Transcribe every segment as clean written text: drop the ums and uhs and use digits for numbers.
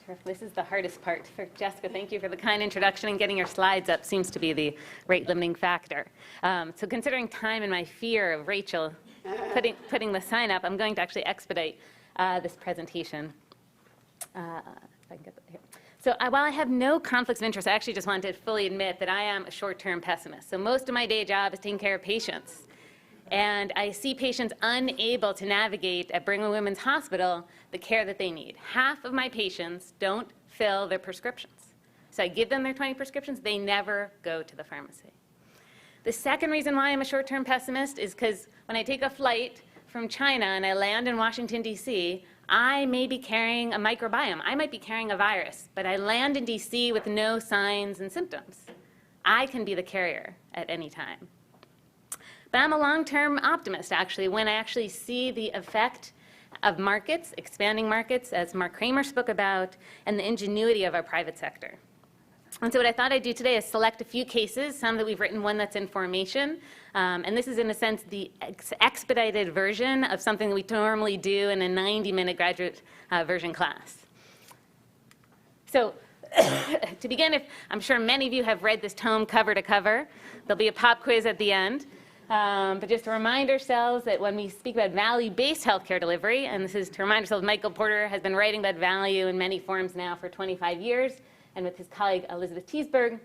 Terrific. This is the hardest part. For Jessica, thank you for the kind introduction, and getting your slides up seems to be the rate limiting factor. So considering time and my fear of Rachel putting the sign up, I'm going to actually expedite this presentation. If I can get that here. So while I have no conflicts of interest, I actually just wanted to fully admit that I am a short-term pessimist. So most of my day job is taking care of patients. And I see patients unable to navigate at Brigham and Women's Hospital the care that they need. Half of my patients don't fill their prescriptions. So I give them their 20 prescriptions, they never go to the pharmacy. The second reason why I'm a short-term pessimist is because when I take a flight from China and I land in Washington, D.C., I may be carrying a microbiome. I might be carrying a virus, but I land in D.C. with no signs and symptoms. I can be the carrier at any time. But I'm a long-term optimist, actually, when I actually see the effect of markets, expanding markets, as Mark Kramer spoke about, and the ingenuity of our private sector. And so what I thought I'd do today is select a few cases, some that we've written, one that's in formation. And this is, in a sense, the expedited version of something that we normally do in a 90-minute graduate version class. So to begin, I'm sure many of you have read this tome cover to cover. There'll be a pop quiz at the end. But just to remind ourselves that when we speak about value-based healthcare delivery, and this is to remind ourselves Michael Porter has been writing about value in many forms now for 25 years, and with his colleague Elizabeth Teesberg,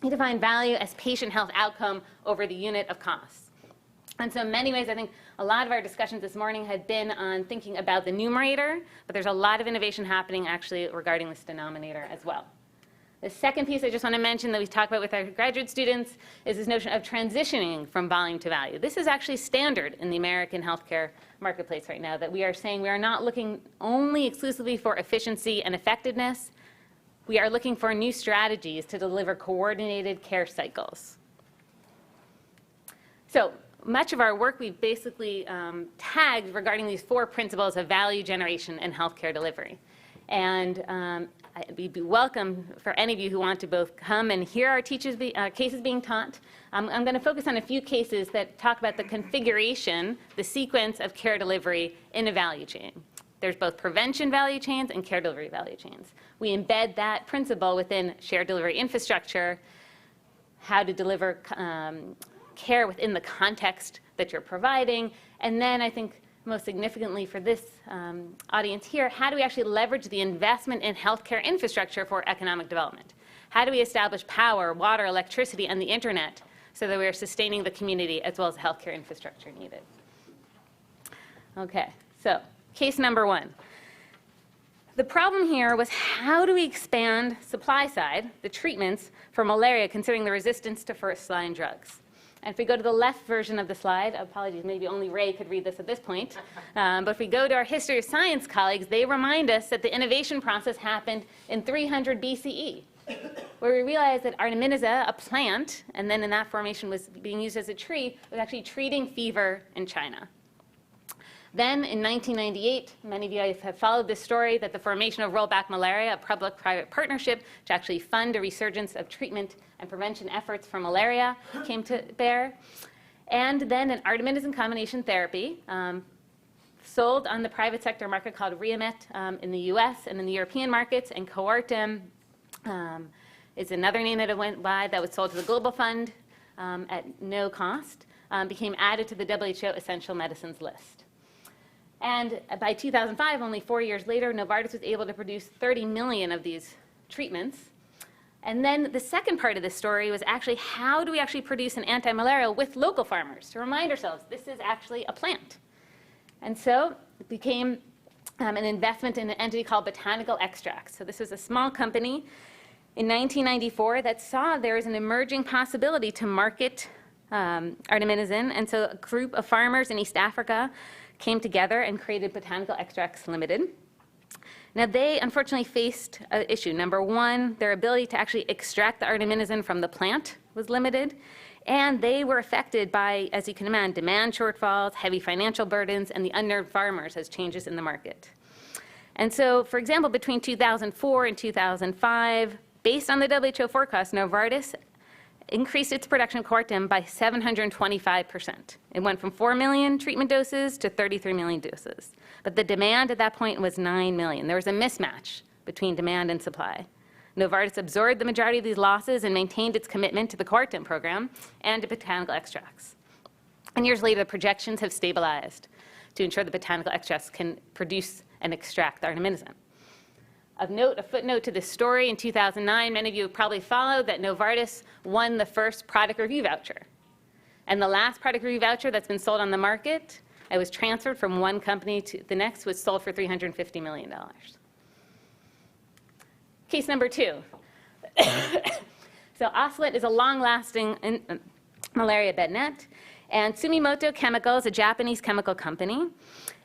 he defined value as patient health outcome over the unit of costs. And so in many ways, I think a lot of our discussions this morning had been on thinking about the numerator, but there's a lot of innovation happening actually regarding this denominator as well. The second piece I just want to mention that we talk about with our graduate students is this notion of transitioning from volume to value. This is actually standard in the American healthcare marketplace right now, that we are saying we are not looking only exclusively for efficiency and effectiveness. We are looking for new strategies to deliver coordinated care cycles. So much of our work we've basically tagged regarding these 4 principles of value generation and healthcare delivery. And we'd be welcome for any of you who want to both come and hear our cases being taught. I'm going to focus on a few cases that talk about the configuration, the sequence of care delivery in a value chain. There's both prevention value chains and care delivery value chains. We embed that principle within shared delivery infrastructure, how to deliver care within the context that you're providing, and then I think most significantly for this audience here, how do we actually leverage the investment in healthcare infrastructure for economic development? How do we establish power, water, electricity, and the internet so that we are sustaining the community as well as the healthcare infrastructure needed? Okay, so case number 1. The problem here was how do we expand supply side, the treatments for malaria, considering the resistance to first-line drugs? And if we go to the left version of the slide, apologies, maybe only Ray could read this at this point, but if we go to our history of science colleagues, they remind us that the innovation process happened in 300 BCE, where we realized that Artemisia, a plant, and then in that formation was being used as a tree, was actually treating fever in China. Then in 1998, many of you guys have followed this story, that the formation of Rollback Malaria, a public-private partnership to actually fund a resurgence of treatment and prevention efforts for malaria, came to bear. And then an artemisinin combination therapy sold on the private sector market called Riamet in the US and in the European markets, and Coartem is another name that it went by that was sold to the Global Fund at no cost, became added to the WHO Essential Medicines list. And by 2005, only 4 years later, Novartis was able to produce 30 million of these treatments. And then the second part of this story was actually how do we actually produce an anti-malarial with local farmers to remind ourselves this is actually a plant. And so it became an investment in an entity called Botanical Extracts. So this was a small company in 1994 that saw there was an emerging possibility to market artemisinin. And so a group of farmers in East Africa came together and created Botanical Extracts Limited. Now, they unfortunately faced an issue. Number 1, their ability to actually extract the artemisinin from the plant was limited, and they were affected by, as you can imagine, demand shortfalls, heavy financial burdens, and the unnerved farmers as changes in the market. And so, for example, between 2004 and 2005, based on the WHO forecast, Novartis increased its production of Coartem by 725%. It went from 4 million treatment doses to 33 million doses. But the demand at that point was 9 million. There was a mismatch between demand and supply. Novartis absorbed the majority of these losses and maintained its commitment to the Shortterm program and to Botanical Extracts. And years later, the projections have stabilized to ensure the Botanical Extracts can produce and extract artemisinin. Of note, a footnote to this story, in 2009, many of you have probably followed that Novartis won the first product review voucher. And the last product review voucher that's been sold on the market, it was transferred from one company to the next, was sold for $350 million. Case number 2. So Ocelot is a long-lasting Malaria Bednet, and Sumitomo Chemical is a Japanese chemical company,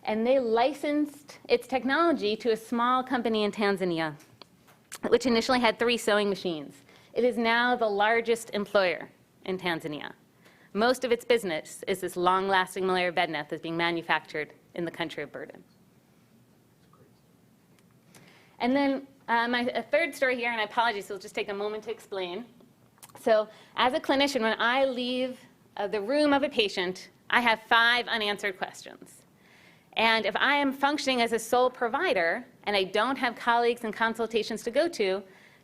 and they licensed its technology to a small company in Tanzania, which initially had 3 sewing machines. It is now the largest employer in Tanzania. Most of its business is this long-lasting Malaria Bednet that's being manufactured in the country of Burden. And then my third story here, and I apologize, so I'll just take a moment to explain. So as a clinician, when I leave the room of a patient, I have 5 unanswered questions. And if I am functioning as a sole provider and I don't have colleagues and consultations to go to,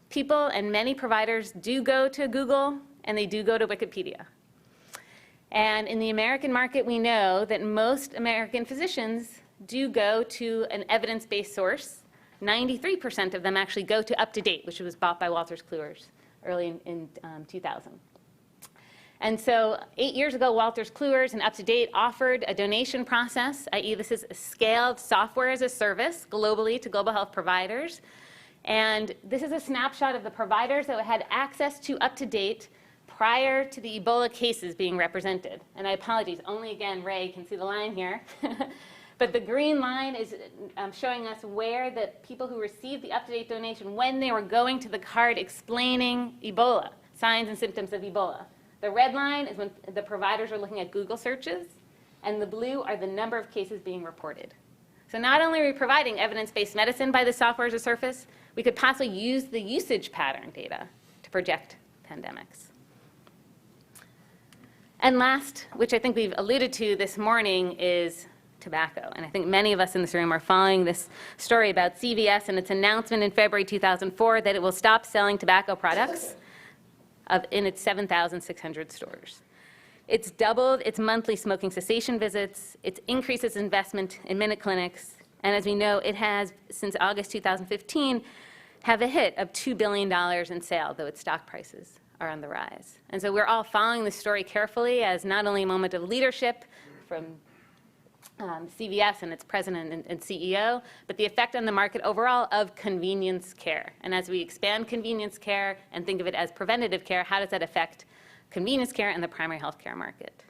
people and many providers do go to Google and they do go to Wikipedia. And in the American market, we know that most American physicians do go to an evidence-based source. 93% of them actually go to UpToDate, which was bought by Wolters Kluwer early in 2000. And so 8 years ago, Wolters Kluwer and UpToDate offered a donation process, i.e. this is a scaled software as a service globally to global health providers. And this is a snapshot of the providers that had access to UpToDate prior to the Ebola cases being represented. And I apologize, only again, Ray can see the line here. But the green line is showing us where the people who received the UpToDate donation, when they were going to the card explaining Ebola, signs and symptoms of Ebola. The red line is when the providers are looking at Google searches, and the blue are the number of cases being reported. So not only are we providing evidence-based medicine by the software as a service, we could possibly use the usage pattern data to project pandemics. And last, which I think we've alluded to this morning, is tobacco. And I think many of us in this room are following this story about CVS and its announcement in February 2004 that it will stop selling tobacco products in its 7,600 stores. It's doubled its monthly smoking cessation visits. It's increased its investment in minute clinics. And as we know, it has, since August 2015, have a hit of $2 billion in sales, though its stock prices are on the rise. And so we're all following this story carefully as not only a moment of leadership from CVS and its president and CEO, but the effect on the market overall of convenience care. And as we expand convenience care and think of it as preventative care, how does that affect convenience care and the primary health care market?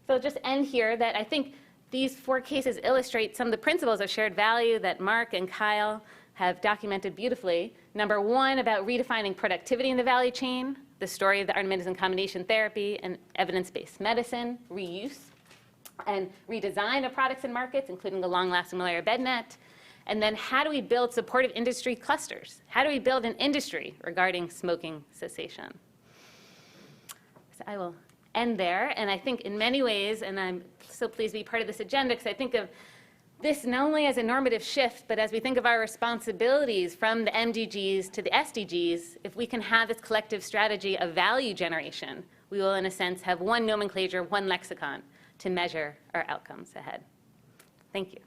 So I'll just end here that I think these 4 cases illustrate some of the principles of shared value that Mark and Kyle have documented beautifully. Number 1, about redefining productivity in the value chain, the story of the artemisinin combination therapy and evidence-based medicine, reuse, and redesign of products and markets, including the long-lasting Malaria Bednet. And then how do we build supportive industry clusters? How do we build an industry regarding smoking cessation? So I will end there. And I think in many ways, and I'm so pleased to be part of this agenda, because I think of this not only as a normative shift, but as we think of our responsibilities from the MDGs to the SDGs, if we can have this collective strategy of value generation, we will, in a sense, have one nomenclature, one lexicon to measure our outcomes ahead. Thank you.